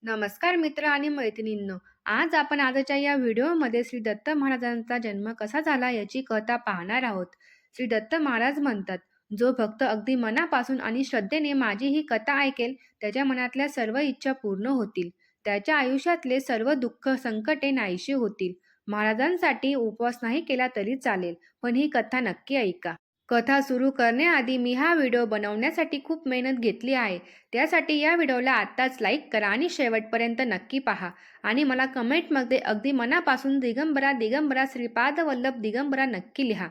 नमस्कार मित्र आणि मैत्रिणींनो. आज आपण आजच्या या व्हिडिओमध्ये श्री दत्त महाराजांचा जन्म कसा झाला याची कथा पाहणार आहोत. श्री दत्त महाराज म्हणतात, जो भक्त अगदी मनापासून आणि श्रद्धेने माझी ही कथा ऐकेल, त्याच्या मनातल्या सर्व इच्छा पूर्ण होतील. त्याच्या आयुष्यातले सर्व दुःख संकटे नाहीशी होतील. महाराजांसाठी उपवास नाही केला तरी चालेल, पण ही कथा नक्की ऐका. कथा सुरू करण्याआधी मी हा व्हिडिओ बनवण्यासाठी खूप मेहनत घेतली आहे. त्यासाठी या व्हिडिओला आत्ताच लाईक करा आणि शेवटपर्यंत नक्की पहा. आणि मला कमेंटमध्ये अगदी मनापासून दिगंबरा दिगंबरा श्रीपाद वल्लभ दिगंबरा नक्की लिहा.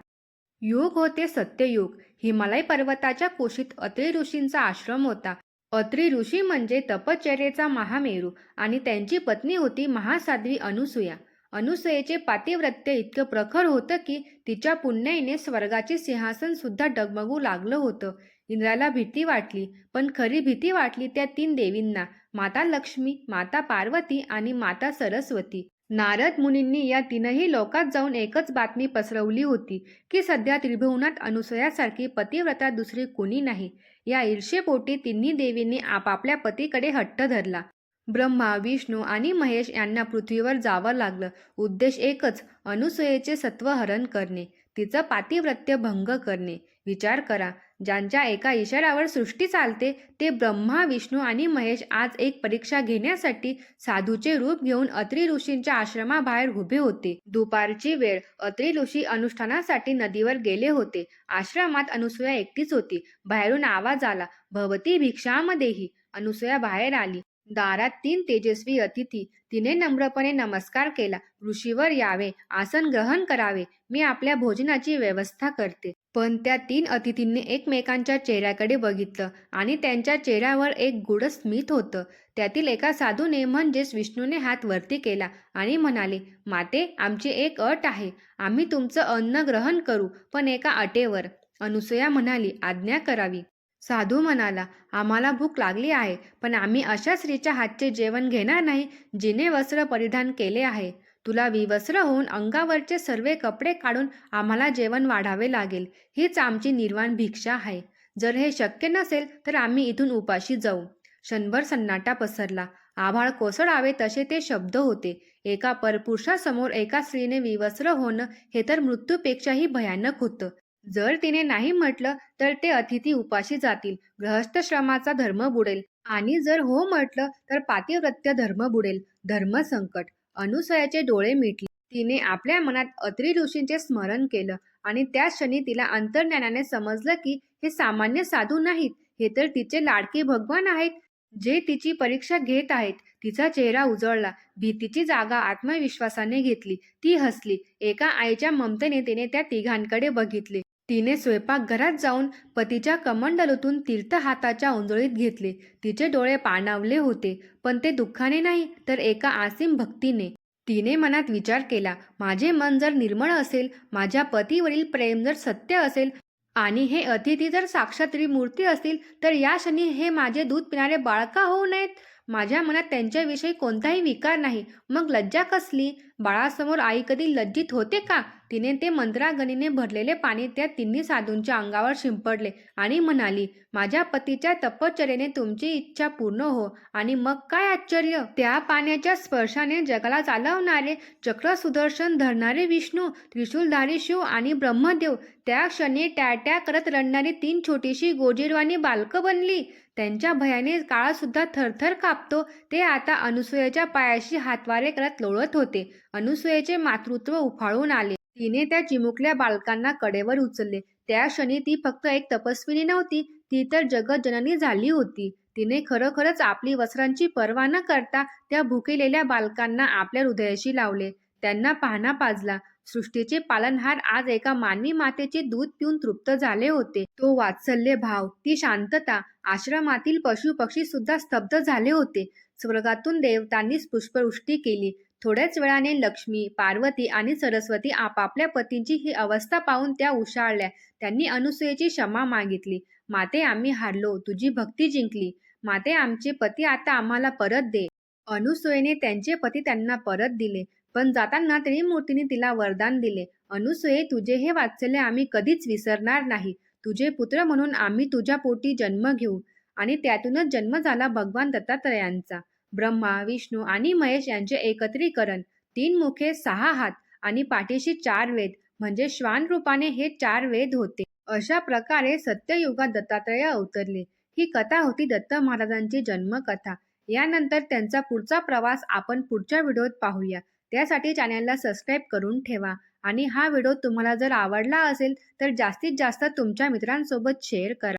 युग होते सत्ययुग. हिमालय पर्वताच्या कुशीत अत्रि ऋषींचा आश्रम होता. अत्रि ऋषी म्हणजे तपश्चर्येचा महामेरू आणि त्यांची पत्नी होती महासाध्वी अनुसूया. अनुसूयेचे पातिव्रत्य इतकं प्रखर होतं की तिच्या पुण्याईने स्वर्गाचे सिंहासन सुद्धा डगमगू लागलं होतं. इंद्राला भीती वाटली, पण खरी भीती वाटली त्या तीन देवींना, माता लक्ष्मी, माता पार्वती आणि माता सरस्वती. नारद मुनींनी या तीनही लोकात जाऊन एकच बातमी पसरवली होती की सध्या त्रिभुवनात अनुसयासारखी पतिव्रता दुसरी कोणी नाही. या ईर्षेपोटी तिन्ही देवींनी आपापल्या पतीकडे हट्ट धरला. ब्रह्मा, विष्णू आणि महेश यांना पृथ्वीवर जावं लागलं. उद्देश एकच, अनुसूयेचे सत्वहरण करणे, तिचं पातिव्रत्य भंग करणे. विचार करा, ज्यांच्या एका इशाऱ्यावर सृष्टी चालते ते ब्रह्मा, विष्णू आणि महेश आज एक परीक्षा घेण्यासाठी साधूचे रूप घेऊन अत्रि ऋषींच्या आश्रमाबाहेर उभे होते. दुपारची वेळ. अत्रि ऋषी अनुष्ठानासाठी नदीवर गेले होते. आश्रमात अनुसूया एकटीच होती. बाहेरून आवाज आला, भवती भिक्षामदेही. अनुसूया बाहेर आली. दारात तीन तेजस्वी अतिथी. तिने नम्रपणे नमस्कार केला. ऋषीवर यावे, आसन ग्रहण करावे, मी आपल्या भोजनाची व्यवस्था करते. पण त्या तीन अतिथींनी एकमेकांच्या चेहऱ्याकडे बघितलं आणि त्यांच्या चेहऱ्यावर एक गूढ स्मित होतं. त्यातील एका साधूने म्हणजेच विष्णूने हात वरती केला आणि म्हणाले, माते, आमची एक अट आहे. आम्ही तुमचं अन्न ग्रहण करू, पण एका अटेवर. अनुसूया म्हणाली, आज्ञा करावी. साधू म्हणाला, आम्हाला भूक लागली आहे, पण आम्ही अशा स्त्रीच्या हातचे जेवण घेणार नाही जिने वस्त्र परिधान केले आहे. तुला विवस्त्र होऊन अंगावरचे सर्व कपडे काढून आम्हाला जेवण वाढावे लागेल. हीच आमची निर्वाण भिक्षा आहे. जर हे शक्य नसेल तर आम्ही इथून उपाशी जाऊ. क्षणभर सन्नाटा पसरला. आभाळ कोसळावे तसे ते शब्द होते. एका परपुरुषासमोर एका स्त्रीने विवस्त्र होणं हे तर मृत्यूपेक्षाही भयानक होतं. जर तिने नाही म्हटलं तर ते अतिथी उपाशी जातील, गृहस्थश्रमाचा धर्म बुडेल, आणि जर हो म्हटलं तर पातिव्रत्य धर्म बुडेल, धर्मसंकट. अनुसयाचे डोळे मिटले. तिने आपल्या मनात अत्रि ऋषींचे स्मरण केलं आणि त्या क्षणी तिला अंतर्ज्ञानाने समजलं की हे सामान्य साधू नाहीत, हे तर तिचे लाडके भगवान आहेत, जे तिची परीक्षा घेत आहेत. तिचा चेहरा उजळला. भीतीची जागा आत्मविश्वासाने घेतली. ती हसली. एका आईच्या ममतेने तिने त्या तिघांकडे बघितले. तिने स्वयंपाकघरात जाऊन पतीच्या कमंडलूतून तीर्थ हाताच्या उंजळीत घेतले. तिचे डोळे पाणावले होते, पण ते दुःखाने नाही तर एका असीम भक्तीने. तिने मनात विचार केला, माझे मन जर निर्मळ असेल, माझ्या पतीवरील प्रेम जर सत्य असेल आणि हे अतिथी जर साक्षात त्रिमूर्ती असतील, तर या क्षणी हे माझे दूध पिणारे बाळ का होऊ नयेत? माझ्या मनात त्यांच्याविषयी कोणताही विकार नाही. मग लज्जा कसली? बाळासमोर आई कधी लज्जित होते का? तिने ते मंत्राग्नीने भरलेले पाणी त्या तिन्ही साधूंच्या अंगावर शिंपडले आणि म्हणाली, माझ्या पतीच्या तपश्चर्येने तुमची इच्छा पूर्ण हो. आणि मग काय आश्चर्य! त्या पाण्याच्या स्पर्शाने जगाला चालवणारे, चक्र सुदर्शन धरणारे विष्णू, त्रिशूलधारी शिव आणि ब्रह्मदेव त्या क्षणी ट्याट्या करत रडणारी तीन छोटीशी गोजीरवाणी बालकं बनली. त्यांच्या भयाने काळसुद्धा थरथर कापतो. ते आता अनुसूयेच्या पायाशी हातवारे करत लोळत होते. अनुसूयेचे मातृत्व उफाळून आले. तिने त्या चिमुकल्या बालकांना कडेवर उचलले. त्या क्षणी ती फक्त एक तपस्विनी नव्हती, ती तर जगज्जननी झाली होती. तिने खरोखरच आपली वस्त्रांची पर्वा न करता त्या भुकेलेल्या बालकांना आपल्या हृदयाशी लावले. त्यांना पाहणा पाजला. सृष्टीचे पालनहार आज एका मानवी मातेचे दूध पिऊन तृप्त झाले होते. तो वात्सल्य भाव, ती शांतता. आश्रमातील पशुपक्षी सुद्धा स्तब्ध झाले होते. स्वर्गातून देवतांनीच पुष्पवृष्टी केली. थोड्याच वेळाने लक्ष्मी, पार्वती आणि सरस्वती आपापल्या पतींची ही अवस्था पाहून त्या उशाळल्या. त्यांनी अनुसूयेची क्षमा मागितली. माते, आम्ही हारलो, तुझी भक्ती जिंकली. माते, आमचे पती आता आम्हाला परत दे. अनुसूयेने त्यांचे पती त्यांना परत दिले. पण जाताना त्रिमूर्तींनी तिला वरदान दिले, अनुसूये, तुझे हे वात्सल्य आम्ही कधीच विसरणार नाही. तुझे पुत्र म्हणून आम्ही तुझ्या पोटी जन्म घेऊ. आणि त्यातूनच जन्म झाला भगवान दत्तात्रयांचा. ब्रह्मा, विष्णू आणि महेश यांचे एकत्रीकरण, 3 मुखे, 6 हात आणि पाठीशी 4 वेद म्हणजे श्वान रूपाने हे 4 वेद होते. अशा प्रकारे सत्ययुगात दत्तात्रेय अवतरले. ही कथा होती दत्त महाराजांची जन्मकथा. यानंतर त्यांचा पुढचा प्रवास आपण पुढच्या व्हिडिओत पाहूया. त्यासाठी चॅनलला सबस्क्राईब करून ठेवा आणि हा व्हिडिओ तुम्हाला जर आवडला असेल तर जास्तीत जास्त तुमच्या मित्रांसोबत शेअर करा.